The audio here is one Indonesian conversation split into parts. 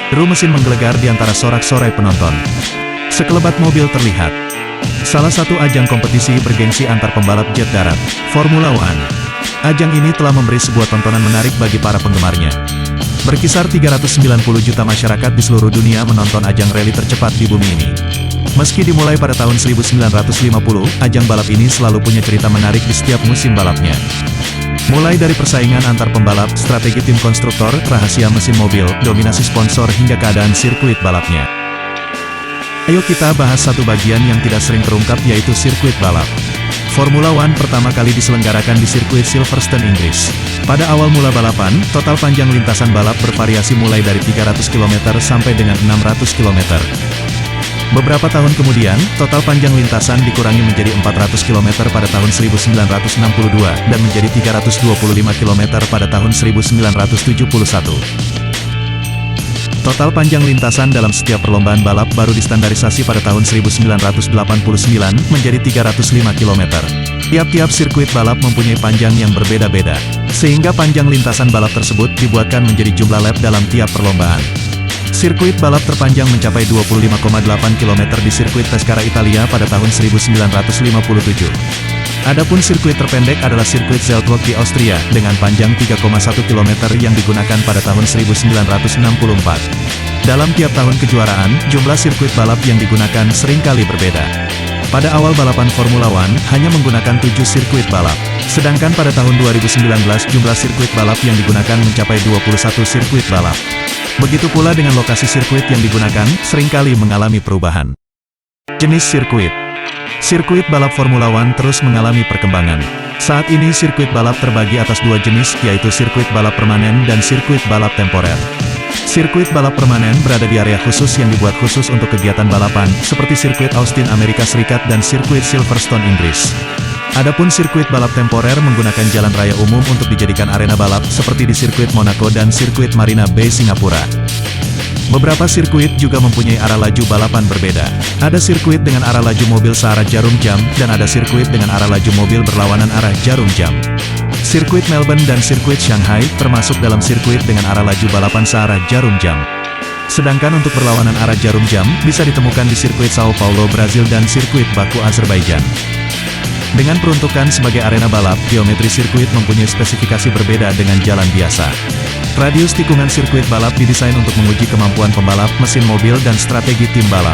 Deru mesin menggelegar di antara sorak-sorai penonton. Sekelebat mobil terlihat. Salah satu ajang kompetisi bergengsi antar pembalap jet darat, Formula One. Ajang ini telah memberi sebuah tontonan menarik bagi para penggemarnya. Berkisar 390 juta masyarakat di seluruh dunia menonton ajang rally tercepat di bumi ini. Meski dimulai pada tahun 1950, ajang balap ini selalu punya cerita menarik di setiap musim balapnya. Mulai dari persaingan antar pembalap, strategi tim konstruktor, rahasia mesin mobil, dominasi sponsor hingga keadaan sirkuit balapnya. Ayo kita bahas satu bagian yang tidak sering terungkap, yaitu sirkuit balap. Formula One pertama kali diselenggarakan di sirkuit Silverstone, Inggris. Pada awal mula balapan, total panjang lintasan balap bervariasi mulai dari 300 km sampai dengan 600 km. Beberapa tahun kemudian, total panjang lintasan dikurangi menjadi 400 km pada tahun 1962, dan menjadi 325 km pada tahun 1971. Total panjang lintasan dalam setiap perlombaan balap baru distandarisasi pada tahun 1989 menjadi 305 km. Tiap-tiap sirkuit balap mempunyai panjang yang berbeda-beda, sehingga panjang lintasan balap tersebut dibuatkan menjadi jumlah lap dalam tiap perlombaan. Sirkuit balap terpanjang mencapai 25,8 km di sirkuit Pescara, Italia pada tahun 1957. Adapun sirkuit terpendek adalah sirkuit Zandvoort di Austria, dengan panjang 3,1 km yang digunakan pada tahun 1964. Dalam tiap tahun kejuaraan, jumlah sirkuit balap yang digunakan seringkali berbeda. Pada awal balapan Formula One, hanya menggunakan 7 sirkuit balap. Sedangkan pada tahun 2019, jumlah sirkuit balap yang digunakan mencapai 21 sirkuit balap. Begitu pula dengan lokasi sirkuit yang digunakan, seringkali mengalami perubahan. Jenis sirkuit. Sirkuit balap Formula One terus mengalami perkembangan. Saat ini sirkuit balap terbagi atas dua jenis, yaitu sirkuit balap permanen dan sirkuit balap temporer. Sirkuit balap permanen berada di area khusus yang dibuat khusus untuk kegiatan balapan, seperti sirkuit Austin, Amerika Serikat dan sirkuit Silverstone, Inggris. Adapun sirkuit balap temporer menggunakan jalan raya umum untuk dijadikan arena balap, seperti di sirkuit Monaco dan sirkuit Marina Bay, Singapura. Beberapa sirkuit juga mempunyai arah laju balapan berbeda. Ada sirkuit dengan arah laju mobil searah jarum jam, dan ada sirkuit dengan arah laju mobil berlawanan arah jarum jam. Sirkuit Melbourne dan sirkuit Shanghai termasuk dalam sirkuit dengan arah laju balapan searah jarum jam. Sedangkan untuk berlawanan arah jarum jam, bisa ditemukan di sirkuit Sao Paulo, Brazil dan sirkuit Baku, Azerbaijan. Dengan peruntukan sebagai arena balap, geometri sirkuit mempunyai spesifikasi berbeda dengan jalan biasa. Radius tikungan sirkuit balap didesain untuk menguji kemampuan pembalap, mesin mobil, dan strategi tim balap.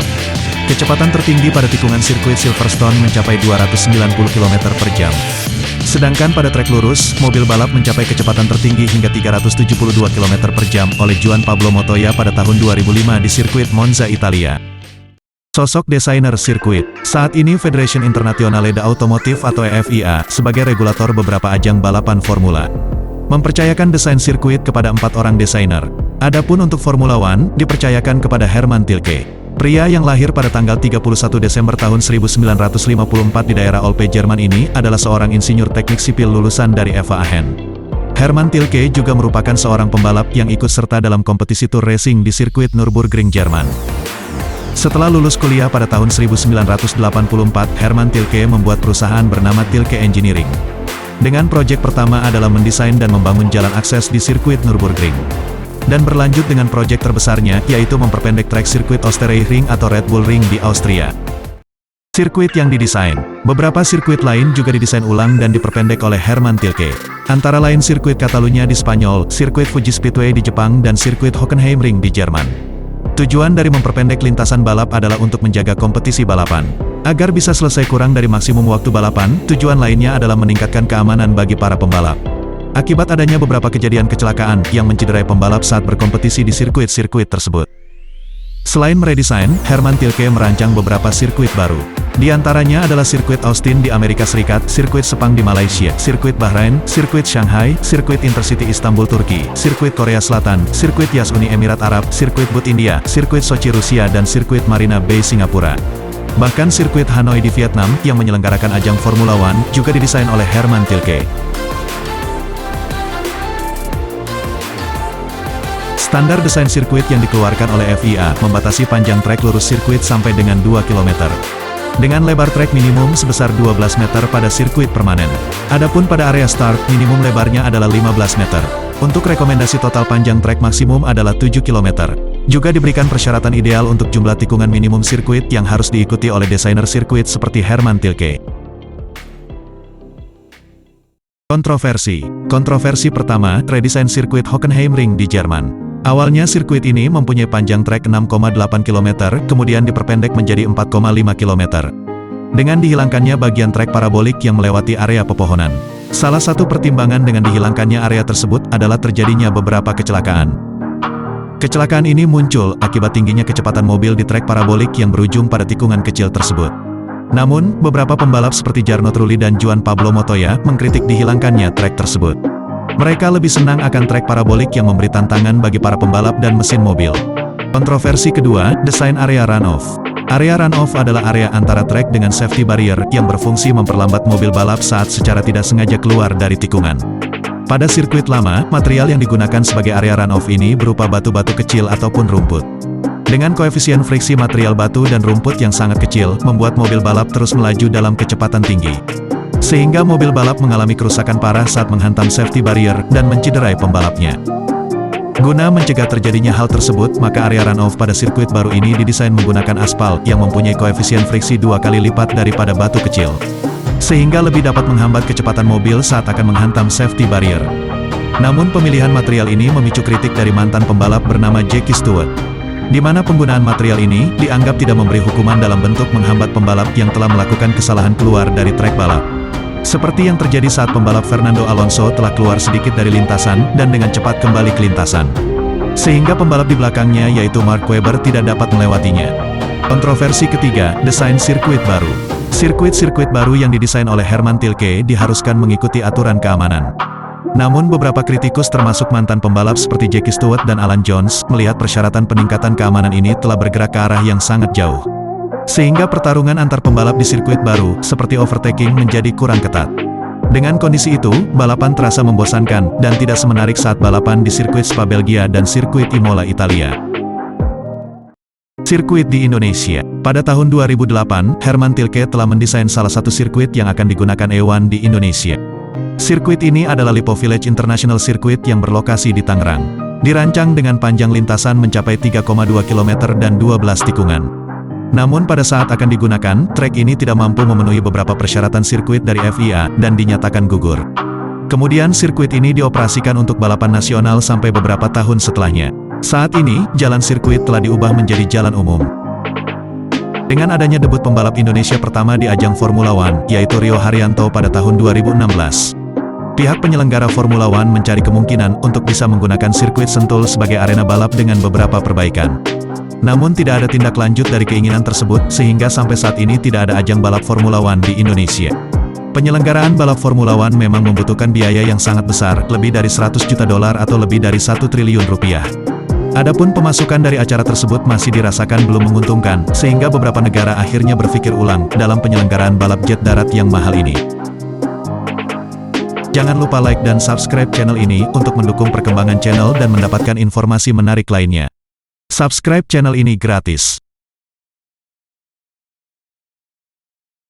Kecepatan tertinggi pada tikungan sirkuit Silverstone mencapai 290 km per jam. Sedangkan pada trek lurus, mobil balap mencapai kecepatan tertinggi hingga 372 km per jam oleh Juan Pablo Montoya pada tahun 2005 di sirkuit Monza, Italia. Sosok desainer sirkuit. Saat ini Federation Internationale d'Automotive atau FIA sebagai regulator beberapa ajang balapan formula mempercayakan desain sirkuit kepada 4 orang desainer. Adapun untuk Formula One, dipercayakan kepada Hermann Tilke. Pria yang lahir pada tanggal 31 Desember tahun 1954 di daerah Olpe, Jerman ini adalah seorang insinyur teknik sipil lulusan dari EVA Aachen. Hermann Tilke juga merupakan seorang pembalap yang ikut serta dalam kompetisi tour racing di sirkuit Nürburgring, Jerman. Setelah lulus kuliah pada tahun 1984, Hermann Tilke membuat perusahaan bernama Tilke Engineering. Dengan proyek pertama adalah mendesain dan membangun jalan akses di sirkuit Nürburgring. Dan berlanjut dengan proyek terbesarnya, yaitu memperpendek trek sirkuit Österreichring atau Red Bull Ring di Austria. Sirkuit yang didesain. Beberapa sirkuit lain juga didesain ulang dan diperpendek oleh Hermann Tilke. Antara lain sirkuit Catalunya di Spanyol, sirkuit Fuji Speedway di Jepang dan sirkuit Hockenheimring di Jerman. Tujuan dari memperpendek lintasan balap adalah untuk menjaga kompetisi balapan. Agar bisa selesai kurang dari maksimum waktu balapan, tujuan lainnya adalah meningkatkan keamanan bagi para pembalap. Akibat adanya beberapa kejadian kecelakaan yang mencederai pembalap saat berkompetisi di sirkuit-sirkuit tersebut. Selain meredesain, Hermann Tilke merancang beberapa sirkuit baru. Di antaranya adalah sirkuit Austin di Amerika Serikat, sirkuit Sepang di Malaysia, sirkuit Bahrain, sirkuit Shanghai, sirkuit Intercity Istanbul Turki, sirkuit Korea Selatan, sirkuit Yas Uni Emirat Arab, sirkuit But India, sirkuit Sochi Rusia dan sirkuit Marina Bay Singapura. Bahkan sirkuit Hanoi di Vietnam, yang menyelenggarakan ajang Formula One, juga didesain oleh Hermann Tilke. Standar desain sirkuit yang dikeluarkan oleh FIA membatasi panjang trek lurus sirkuit sampai dengan 2 km. Dengan lebar trek minimum sebesar 12 meter pada sirkuit permanen. Adapun pada area start, minimum lebarnya adalah 15 meter. Untuk rekomendasi total panjang trek maksimum adalah 7 km. Juga diberikan persyaratan ideal untuk jumlah tikungan minimum sirkuit yang harus diikuti oleh desainer sirkuit seperti Hermann Tilke. Kontroversi pertama, redesain sirkuit Hockenheimring di Jerman. Awalnya sirkuit ini mempunyai panjang trek 6,8 km, kemudian diperpendek menjadi 4,5 km. Dengan dihilangkannya bagian trek parabolik yang melewati area pepohonan. Salah satu pertimbangan dengan dihilangkannya area tersebut adalah terjadinya beberapa kecelakaan. Kecelakaan ini muncul akibat tingginya kecepatan mobil di trek parabolik yang berujung pada tikungan kecil tersebut. Namun, beberapa pembalap seperti Jarno Trulli dan Juan Pablo Montoya mengkritik dihilangkannya trek tersebut. Mereka lebih senang akan trek parabolik yang memberi tantangan bagi para pembalap dan mesin mobil. Kontroversi kedua, desain area runoff. Area runoff adalah area antara trek dengan safety barrier yang berfungsi memperlambat mobil balap saat secara tidak sengaja keluar dari tikungan. Pada sirkuit lama, material yang digunakan sebagai area runoff ini berupa batu-batu kecil ataupun rumput. Dengan koefisien friksi material batu dan rumput yang sangat kecil, membuat mobil balap terus melaju dalam kecepatan tinggi. Sehingga mobil balap mengalami kerusakan parah saat menghantam safety barrier dan mencederai pembalapnya. Guna mencegah terjadinya hal tersebut, maka area runoff pada sirkuit baru ini didesain menggunakan aspal yang mempunyai koefisien friksi 2 kali lipat daripada batu kecil. Sehingga lebih dapat menghambat kecepatan mobil saat akan menghantam safety barrier. Namun pemilihan material ini memicu kritik dari mantan pembalap bernama Jackie Stewart, di mana penggunaan material ini dianggap tidak memberi hukuman dalam bentuk menghambat pembalap yang telah melakukan kesalahan keluar dari trek balap. Seperti yang terjadi saat pembalap Fernando Alonso telah keluar sedikit dari lintasan dan dengan cepat kembali ke lintasan. Sehingga pembalap di belakangnya yaitu Mark Webber tidak dapat melewatinya. Kontroversi ketiga, desain sirkuit baru. Sirkuit-sirkuit baru yang didesain oleh Hermann Tilke diharuskan mengikuti aturan keamanan. Namun beberapa kritikus termasuk mantan pembalap seperti Jackie Stewart dan Alan Jones melihat persyaratan peningkatan keamanan ini telah bergerak ke arah yang sangat jauh. Sehingga pertarungan antar pembalap di sirkuit baru, seperti overtaking menjadi kurang ketat. Dengan kondisi itu, balapan terasa membosankan dan tidak semenarik saat balapan di sirkuit Spa Belgia dan sirkuit Imola Italia. Sirkuit di Indonesia. Pada tahun 2008, Hermann Tilke telah mendesain salah satu sirkuit yang akan digunakan E1 di Indonesia. Sirkuit ini adalah Lipo Village International Circuit yang berlokasi di Tangerang. Dirancang dengan panjang lintasan mencapai 3,2 km dan 12 tikungan. Namun pada saat akan digunakan, trek ini tidak mampu memenuhi beberapa persyaratan sirkuit dari FIA dan dinyatakan gugur. Kemudian sirkuit ini dioperasikan untuk balapan nasional sampai beberapa tahun setelahnya. Saat ini, jalan sirkuit telah diubah menjadi jalan umum. Dengan adanya debut pembalap Indonesia pertama di ajang Formula One, yaitu Rio Haryanto pada tahun 2016. Pihak penyelenggara Formula One mencari kemungkinan untuk bisa menggunakan sirkuit Sentul sebagai arena balap dengan beberapa perbaikan. Namun tidak ada tindak lanjut dari keinginan tersebut, sehingga sampai saat ini tidak ada ajang balap Formula One di Indonesia. Penyelenggaraan balap Formula One memang membutuhkan biaya yang sangat besar, lebih dari $100 juta atau lebih dari 1 triliun rupiah. Adapun pemasukan dari acara tersebut masih dirasakan belum menguntungkan, sehingga beberapa negara akhirnya berpikir ulang dalam penyelenggaraan balap jet darat yang mahal ini. Jangan lupa like dan subscribe channel ini untuk mendukung perkembangan channel dan mendapatkan informasi menarik lainnya. Subscribe channel ini gratis.